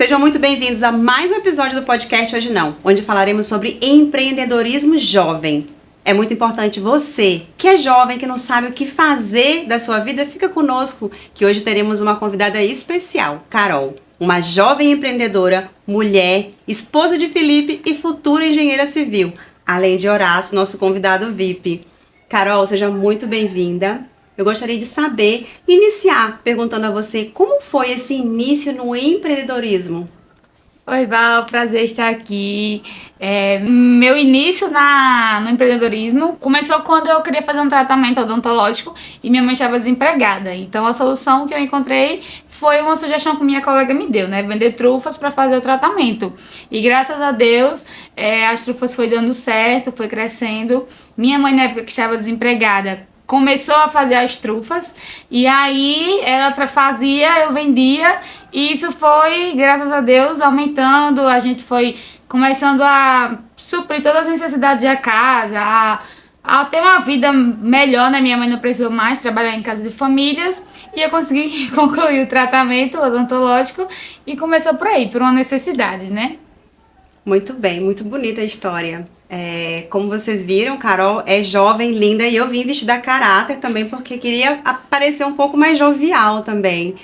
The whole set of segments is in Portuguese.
Sejam muito bem-vindos a mais um episódio do podcast Hoje Não, onde falaremos sobre empreendedorismo jovem. É muito importante você, que é jovem, que não sabe o que fazer da sua vida, fica conosco, que hoje teremos uma convidada especial, Carol. Uma jovem empreendedora, mulher, esposa de Felipe e futura engenheira civil, além de Horácio, nosso convidado VIP. Carol, seja muito bem-vinda. Eu gostaria de saber, iniciar perguntando a você como foi esse início no empreendedorismo. Oi, Val, prazer estar aqui. Meu início no empreendedorismo começou quando eu queria fazer um tratamento odontológico e minha mãe estava desempregada. Então a solução que eu encontrei foi uma sugestão que minha colega me deu, né? Vender trufas para fazer o tratamento. E graças a Deus, as trufas foi dando certo, foi crescendo. Minha mãe, na época que estava desempregada, começou a fazer as trufas e aí ela fazia, eu vendia e isso foi, graças a Deus, aumentando. A gente foi começando a suprir todas as necessidades da casa, a ter uma vida melhor, né? Minha mãe não precisou mais trabalhar em casa de famílias e eu consegui concluir o tratamento odontológico e começou por aí, por uma necessidade, né? Muito bem, muito bonita a história. Como vocês viram, Carol é jovem, linda, e eu vim vestida a caráter também porque queria parecer um pouco mais jovial também.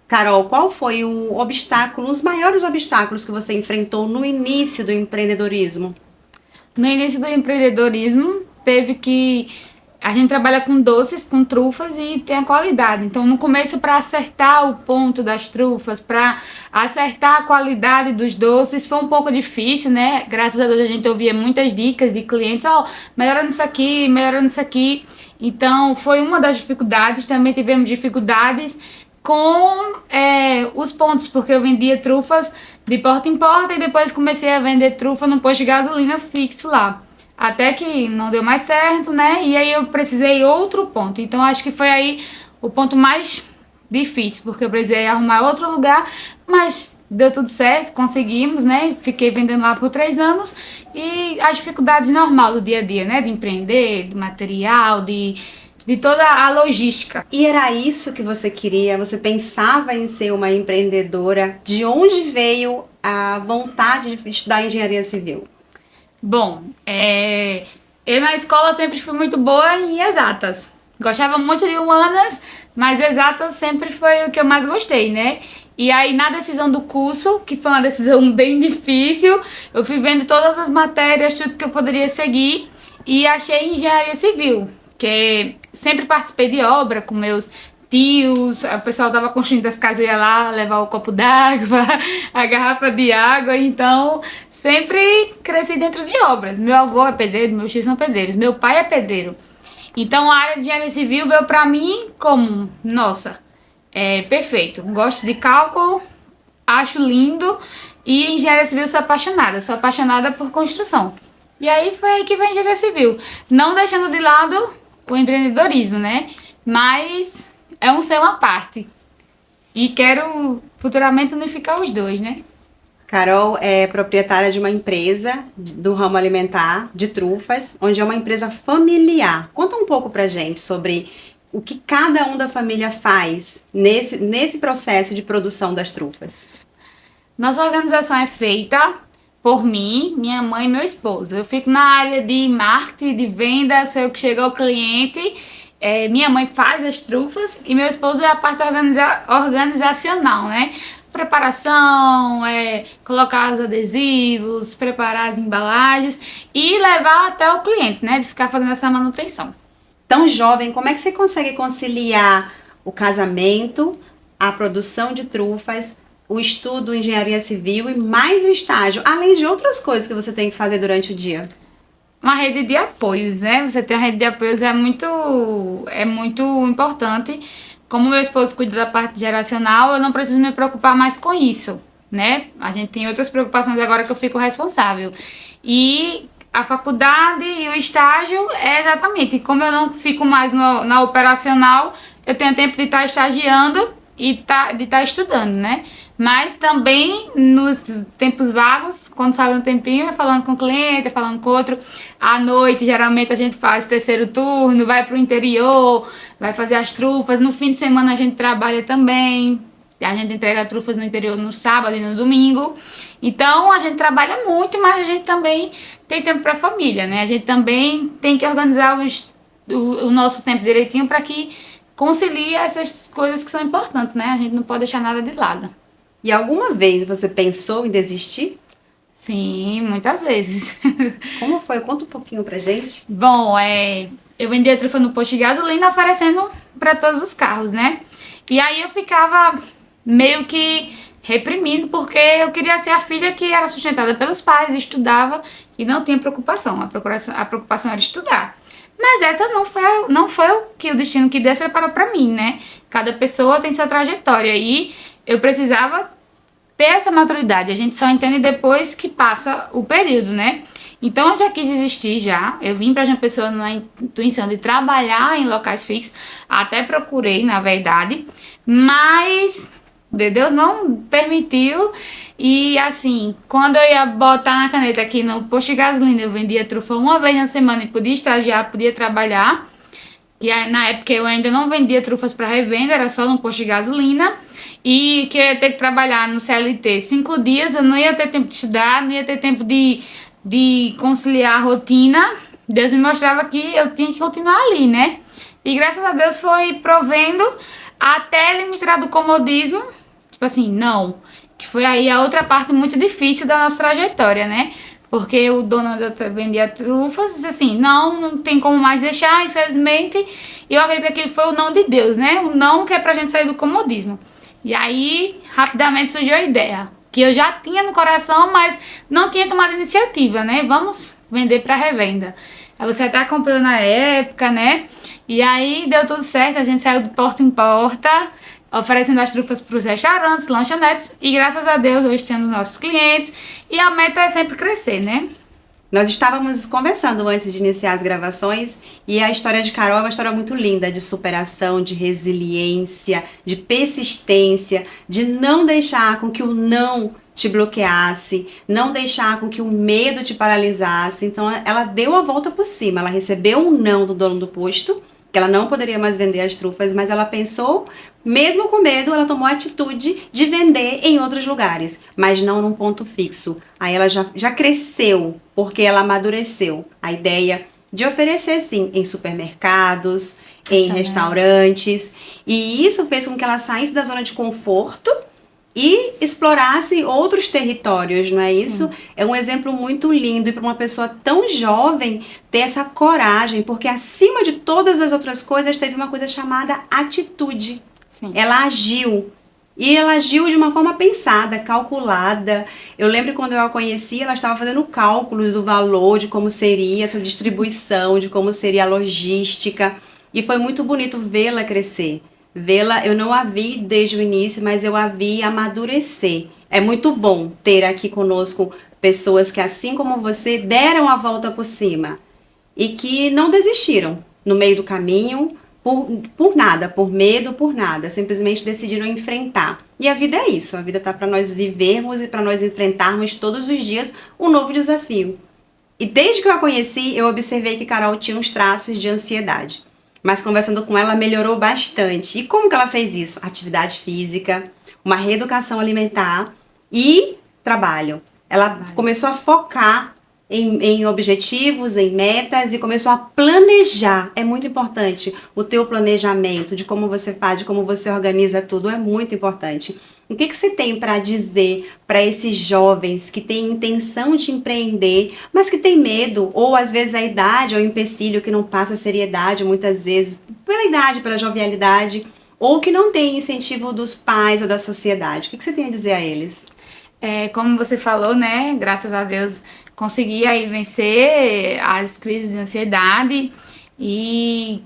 Carol, qual foi o obstáculo, os maiores obstáculos que você enfrentou no início do empreendedorismo? No início do empreendedorismo, a gente trabalha com doces, com trufas e tem a qualidade. Então, no começo, para acertar o ponto das trufas, para acertar a qualidade dos doces, foi um pouco difícil, né? Graças a Deus, a gente ouvia muitas dicas de clientes, melhora nisso aqui, melhora nisso aqui. Então, foi uma das dificuldades. Também tivemos dificuldades com os pontos, porque eu vendia trufas de porta em porta e depois comecei a vender trufa no posto de gasolina fixo lá. Até que não deu mais certo, né? E aí eu precisei outro ponto. Então acho que foi aí o ponto mais difícil, porque eu precisei arrumar outro lugar, mas deu tudo certo, conseguimos, né? Fiquei vendendo lá por 3 anos e as dificuldades normais do dia a dia, né? De empreender, de material, de toda a logística. E era isso que você queria? Você pensava em ser uma empreendedora? De onde veio a vontade de estudar engenharia civil? Bom, eu na escola sempre fui muito boa em exatas. Gostava muito de humanas, mas exatas sempre foi o que eu mais gostei, né? E aí na decisão do curso, que foi uma decisão bem difícil, eu fui vendo todas as matérias, tudo que eu poderia seguir e achei engenharia civil, que sempre participei de obra com meus tios, o pessoal tava construindo as casas, eu ia lá levar o copo d'água, a garrafa de água, então sempre cresci dentro de obras. Meu avô é pedreiro, meus tios são pedreiros, meu pai é pedreiro. Então a área de engenharia civil veio pra mim como, nossa, perfeito. Gosto de cálculo, acho lindo e engenharia civil sou apaixonada por construção. E aí foi aí que veio a engenharia civil, não deixando de lado o empreendedorismo, né? Mas é um ser uma parte. E quero futuramente unificar os dois, né? Carol é proprietária de uma empresa do ramo alimentar, de trufas, onde é uma empresa familiar. Conta um pouco pra gente sobre o que cada um da família faz nesse processo de produção das trufas. Nossa organização é feita por mim, minha mãe e meu esposo. Eu fico na área de marketing, de venda, sou eu que chego ao cliente. Minha mãe faz as trufas e meu esposo é a parte organizacional, né? Preparação, colocar os adesivos, preparar as embalagens e levar até o cliente, né? De ficar fazendo essa manutenção. Tão jovem, como é que você consegue conciliar o casamento, a produção de trufas, o estudo em engenharia civil e mais o estágio, além de outras coisas que você tem que fazer durante o dia? Uma rede de apoios, né? Você ter uma rede de apoios é muito importante. Como meu esposo cuida da parte geracional, eu não preciso me preocupar mais com isso, né? A gente tem outras preocupações agora que eu fico responsável. E a faculdade e o estágio é exatamente. Como eu não fico mais na operacional, eu tenho tempo de estar estagiando e de estar estudando, né? Mas também nos tempos vagos, quando sobra um tempinho, é falando com o cliente, é falando com outro. À noite, geralmente, a gente faz terceiro turno, vai pro interior, vai fazer as trufas. No fim de semana, a gente trabalha também. A gente entrega trufas no interior no sábado e no domingo. Então, a gente trabalha muito, mas a gente também tem tempo para a família, né? A gente também tem que organizar o nosso tempo direitinho para que concilie essas coisas que são importantes, né? A gente não pode deixar nada de lado. E alguma vez você pensou em desistir? Sim, muitas vezes. Como foi? Conta um pouquinho pra gente. Bom, eu vendia trufa no posto de gasolina oferecendo para todos os carros, né? E aí eu ficava meio que reprimindo, porque eu queria ser a filha que era sustentada pelos pais, estudava e não tinha preocupação. A preocupação era estudar. Mas essa não foi o destino que Deus preparou para mim, né? Cada pessoa tem sua trajetória e eu precisava ter essa maturidade. A gente só entende depois que passa o período, né? Então eu já quis desistir já. Eu vim para João Pessoa na intuição de trabalhar em locais fixos. Até procurei, na verdade. Mas Deus não permitiu. E assim, quando eu ia botar na caneta aqui no posto de gasolina, eu vendia trufa uma vez na semana e podia estagiar, podia trabalhar. E aí, na época eu ainda não vendia trufas para revenda, era só no posto de gasolina. E que eu ia ter que trabalhar no CLT 5 dias, eu não ia ter tempo de estudar, não ia ter tempo de conciliar a rotina. Deus me mostrava que eu tinha que continuar ali, né? E graças a Deus foi provendo até ele me tirar do comodismo. Tipo assim, não. Que foi aí a outra parte muito difícil da nossa trajetória, né? Porque o dono da vendia trufas disse assim, não tem como mais deixar, infelizmente. E eu acredito que foi o não de Deus, né? O não que é pra gente sair do comodismo. E aí, rapidamente surgiu a ideia, que eu já tinha no coração, mas não tinha tomado iniciativa, né? Vamos vender para revenda. Aí você até acompanhou na época, né? E aí deu tudo certo, a gente saiu de porta em porta, oferecendo as trufas para os restaurantes, lanchonetes, e graças a Deus hoje temos nossos clientes, e a meta é sempre crescer, né? Nós estávamos conversando antes de iniciar as gravações e a história de Carol é uma história muito linda de superação, de resiliência, de persistência, de não deixar com que o não te bloqueasse, não deixar com que o medo te paralisasse. Então ela deu a volta por cima, ela recebeu um não do dono do posto, que ela não poderia mais vender as trufas, mas ela pensou, mesmo com medo, ela tomou a atitude de vender em outros lugares, mas não num ponto fixo. Aí ela já cresceu, porque ela amadureceu a ideia de oferecer, sim, em supermercados, em restaurantes, e isso fez com que ela saísse da zona de conforto e explorasse outros territórios, não é isso? Sim. É um exemplo muito lindo e para uma pessoa tão jovem ter essa coragem, porque acima de todas as outras coisas teve uma coisa chamada atitude. Sim. Ela agiu. E ela agiu de uma forma pensada, calculada. Eu lembro quando eu a conheci, ela estava fazendo cálculos do valor, de como seria essa distribuição, de como seria a logística. E foi muito bonito vê-la crescer. Vê-la, eu não a vi desde o início, mas eu a vi amadurecer. É muito bom ter aqui conosco pessoas que, assim como você, deram a volta por cima e que não desistiram no meio do caminho por nada, por medo, por nada. Simplesmente decidiram enfrentar. E a vida é isso, a vida está para nós vivermos e para nós enfrentarmos todos os dias um novo desafio. E desde que eu a conheci, eu observei que Carol tinha uns traços de ansiedade. Mas conversando com ela, melhorou bastante. E como que ela fez isso? Atividade física, uma reeducação alimentar e trabalho. Ela começou a focar em objetivos, em metas e começou a planejar. É muito importante o teu planejamento, de como você faz, de como você organiza tudo, é muito importante. O que você tem para dizer para esses jovens que têm intenção de empreender, mas que têm medo, ou às vezes a idade ou o empecilho que não passa a seriedade, muitas vezes pela idade, pela jovialidade, ou que não tem incentivo dos pais ou da sociedade? O que você tem a dizer a eles? Como você falou, né? Graças a Deus consegui aí vencer as crises de ansiedade e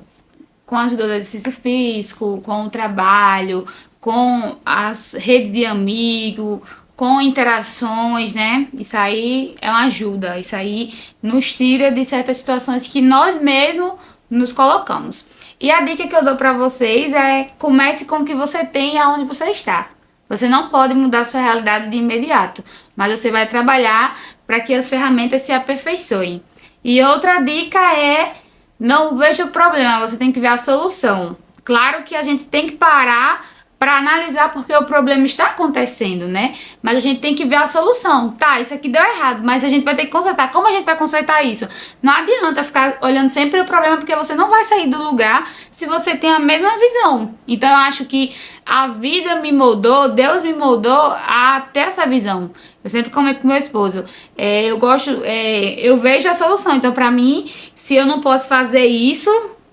com a ajuda do exercício físico, com o trabalho, com as redes de amigo, com interações, né? Isso aí é uma ajuda, isso aí nos tira de certas situações que nós mesmos nos colocamos. E a dica que eu dou para vocês é: comece com o que você tem e aonde você está. Você não pode mudar sua realidade de imediato, mas você vai trabalhar para que as ferramentas se aperfeiçoem. E outra dica é: não veja o problema, você tem que ver a solução. Claro que a gente tem que parar para analisar porque o problema está acontecendo, né? Mas a gente tem que ver a solução. Tá, isso aqui deu errado, mas a gente vai ter que consertar. Como a gente vai consertar isso? Não adianta ficar olhando sempre o problema, porque você não vai sair do lugar se você tem a mesma visão. Então eu acho que a vida me moldou, Deus me moldou a ter essa visão. Eu sempre comento com meu esposo, eu vejo a solução. Então pra mim, se eu não posso fazer isso,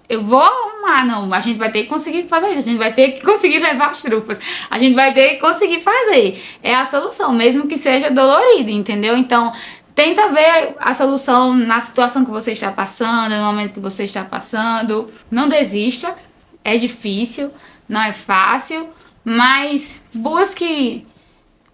eu vou arrumar. Não, a gente vai ter que conseguir fazer isso, a gente vai ter que conseguir levar as trufas, a gente vai ter que conseguir fazer. É a solução, mesmo que seja dolorido, entendeu? Então, tenta ver a solução na situação que você está passando, no momento que você está passando. Não desista, é difícil, não é fácil, mas busque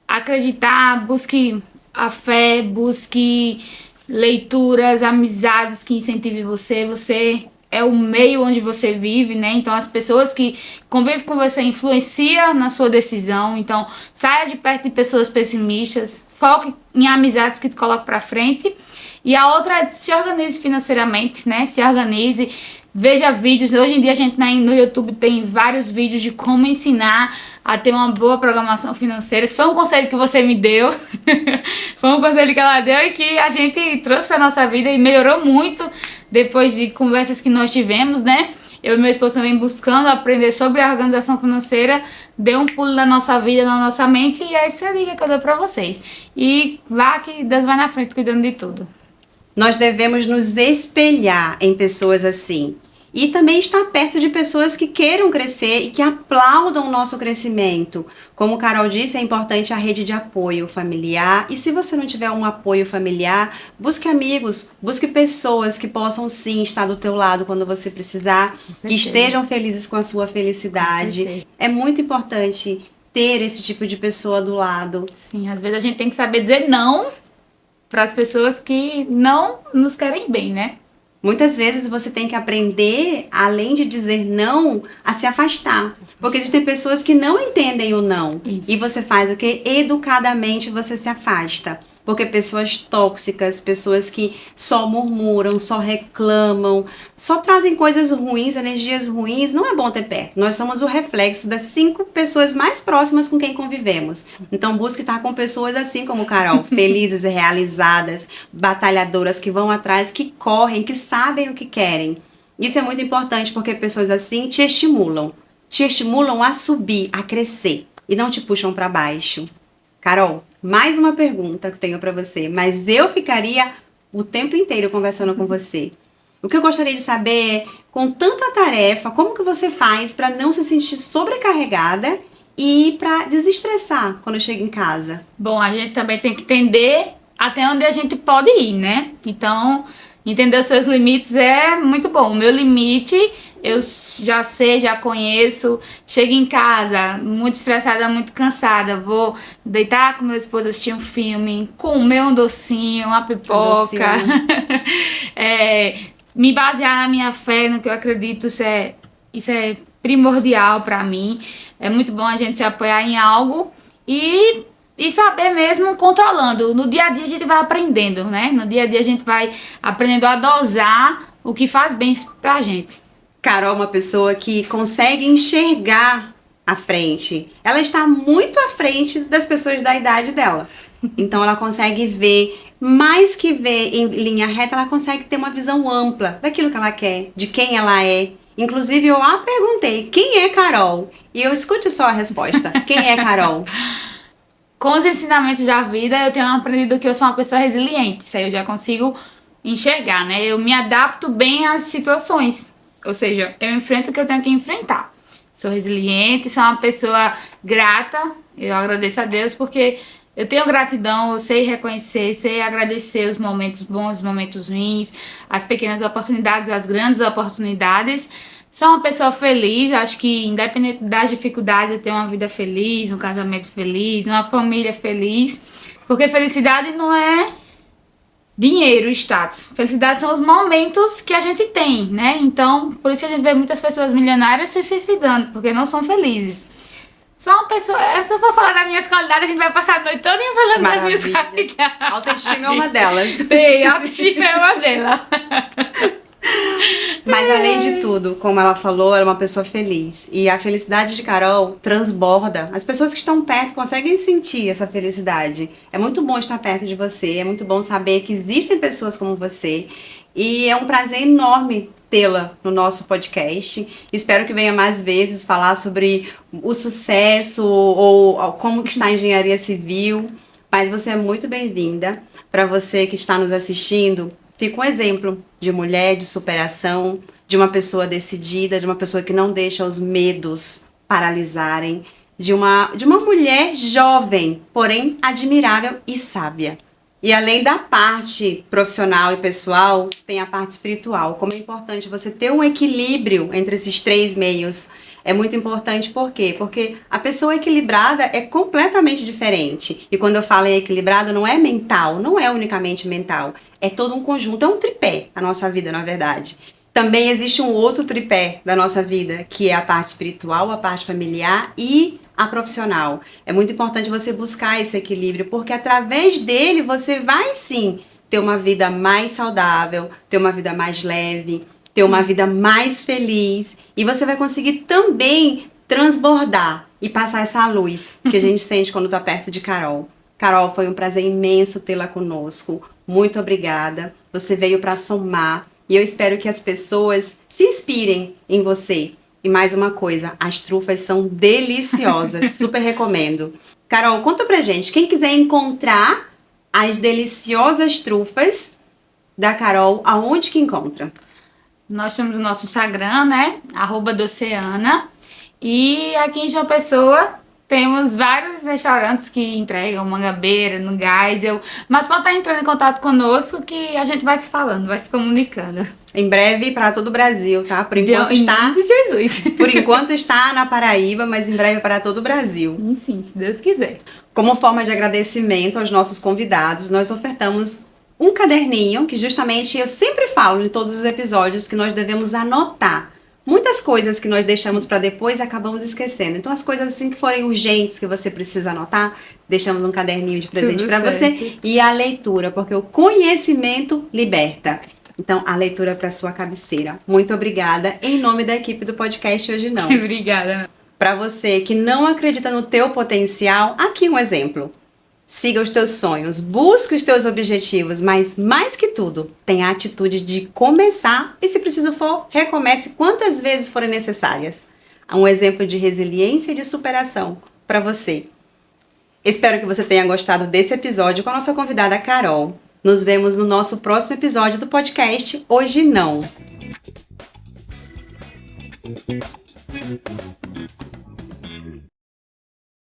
acreditar, busque a fé, busque leituras, amizades que incentivem você. Você é o meio onde você vive, né? Então as pessoas que convivem com você influenciam na sua decisão. Então saia de perto de pessoas pessimistas, foque em amizades que te colocam pra frente. E a outra é se organize financeiramente, né? Se organize, veja vídeos. Hoje em dia a gente no YouTube tem vários vídeos de como ensinar a ter uma boa programação financeira, que foi um conselho que você me deu. Foi um conselho que ela deu e que a gente trouxe pra nossa vida e melhorou muito depois de conversas que nós tivemos, né? Eu e meu esposo também buscando aprender sobre a organização financeira, deu um pulo na nossa vida, na nossa mente, e essa é a dica que eu dou pra vocês. E vá que Deus vai na frente cuidando de tudo. Nós devemos nos espelhar em pessoas assim. E também estar perto de pessoas que queiram crescer e que aplaudam o nosso crescimento. Como Carol disse, é importante a rede de apoio familiar. E se você não tiver um apoio familiar, busque amigos, busque pessoas que possam sim estar do teu lado quando você precisar, que estejam felizes com a sua felicidade. É muito importante ter esse tipo de pessoa do lado. Sim, às vezes a gente tem que saber dizer não para as pessoas que não nos querem bem, né? Muitas vezes você tem que aprender, além de dizer não, a se afastar. Porque existem pessoas que não entendem o não. Isso. E você faz o quê? Educadamente você se afasta. Porque pessoas tóxicas, pessoas que só murmuram, só reclamam, só trazem coisas ruins, energias ruins, não é bom ter perto. Nós somos o reflexo das 5 pessoas mais próximas com quem convivemos. Então busque estar com pessoas assim como Carol, felizes e realizadas, batalhadoras que vão atrás, que correm, que sabem o que querem. Isso é muito importante porque pessoas assim te estimulam a subir, a crescer e não te puxam para baixo. Carol, mais uma pergunta que eu tenho para você, mas eu ficaria o tempo inteiro conversando com você. O que eu gostaria de saber é, com tanta tarefa, como que você faz para não se sentir sobrecarregada e para desestressar quando chega em casa? Bom, a gente também tem que entender até onde a gente pode ir, né? Então, entender os seus limites é muito bom. O meu limite, eu já sei, já conheço. Chego em casa, muito estressada, muito cansada. Vou deitar com meu esposo, assistir um filme, comer um docinho, uma pipoca. Me basear na minha fé, no que eu acredito, isso é primordial pra mim. É muito bom a gente se apoiar em algo e saber mesmo controlando. No dia a dia a gente vai aprendendo, né? No dia a dia a gente vai aprendendo a dosar o que faz bem pra gente. Carol é uma pessoa que consegue enxergar à frente. Ela está muito à frente das pessoas da idade dela. Então ela consegue ver, mais que ver em linha reta, ela consegue ter uma visão ampla daquilo que ela quer, de quem ela é. Inclusive eu a perguntei, quem é Carol? E eu escute só a resposta. Quem é Carol? Com os ensinamentos da vida, eu tenho aprendido que eu sou uma pessoa resiliente. Isso aí eu já consigo enxergar, né? Eu me adapto bem às situações. Ou seja, eu enfrento o que eu tenho que enfrentar. Sou resiliente, sou uma pessoa grata. Eu agradeço a Deus porque eu tenho gratidão, eu sei reconhecer, sei agradecer os momentos bons, os momentos ruins, as pequenas oportunidades, as grandes oportunidades. Sou uma pessoa feliz, acho que independente das dificuldades eu tenho uma vida feliz, um casamento feliz, uma família feliz. Porque felicidade não é dinheiro, status. Felicidade são os momentos que a gente tem, né? Então, por isso que a gente vê muitas pessoas milionárias se suicidando, porque não são felizes. Sou uma pessoa... Se eu for falar das minhas qualidades, a gente vai passar a noite toda falando das minhas qualidades. Autoestima é uma delas. Sim, autoestima é uma delas. Mas além de tudo, como ela falou, ela é uma pessoa feliz. E a felicidade de Carol transborda. As pessoas que estão perto conseguem sentir essa felicidade. É muito bom estar perto de você, é muito bom saber que existem pessoas como você. E é um prazer enorme tê-la no nosso podcast. Espero que venha mais vezes falar sobre o sucesso ou como que está a engenharia civil. Mas você é muito bem-vinda. Para você que está nos assistindo, fica um exemplo de mulher, de superação, de uma pessoa decidida, de uma pessoa que não deixa os medos paralisarem, de uma mulher jovem, porém admirável e sábia. E além da parte profissional e pessoal, tem a parte espiritual. Como é importante você ter um equilíbrio entre esses três meios. É muito importante, por quê? Porque a pessoa equilibrada é completamente diferente. E quando eu falo em equilibrado, não é mental, não é unicamente mental. É todo um conjunto, é um tripé a nossa vida, na verdade. Também existe um outro tripé da nossa vida, que é a parte espiritual, a parte familiar e a profissional. É muito importante você buscar esse equilíbrio, porque através dele você vai sim ter uma vida mais saudável, ter uma vida mais leve, ter uma vida mais feliz, e você vai conseguir também transbordar e passar essa luz que a gente sente quando tá perto de Carol. Carol, foi um prazer imenso tê-la conosco. Muito obrigada. Você veio para somar e eu espero que as pessoas se inspirem em você. E mais uma coisa, as trufas são deliciosas, super recomendo. Carol, conta pra gente, quem quiser encontrar as deliciosas trufas da Carol, aonde que encontra? Nós temos o nosso Instagram, né? @doceana. E aqui em João Pessoa temos vários restaurantes que entregam Mangabeira, no Geisel. Mas pode estar entrando em contato conosco que a gente vai se falando, vai se comunicando. Em breve para todo o Brasil, tá? Por enquanto Em está, nome de Jesus. por enquanto está na Paraíba, mas em breve para todo o Brasil. Sim, se Deus quiser. Como forma de agradecimento aos nossos convidados, nós ofertamos um caderninho que justamente eu sempre falo em todos os episódios que nós devemos anotar. Muitas coisas que nós deixamos para depois e acabamos esquecendo. Então as coisas assim que forem urgentes que você precisa anotar, deixamos um caderninho de presente para você. E a leitura, porque o conhecimento liberta. Então a leitura para sua cabeceira. Muito obrigada em nome da equipe do podcast Hoje Não. Obrigada. Para você que não acredita no teu potencial, aqui um exemplo. Siga os teus sonhos, busque os teus objetivos, mas mais que tudo, tenha a atitude de começar e, se preciso for, recomece quantas vezes forem necessárias. Um exemplo de resiliência e de superação para você. Espero que você tenha gostado desse episódio com a nossa convidada Carol. Nos vemos no nosso próximo episódio do podcast Hoje Não.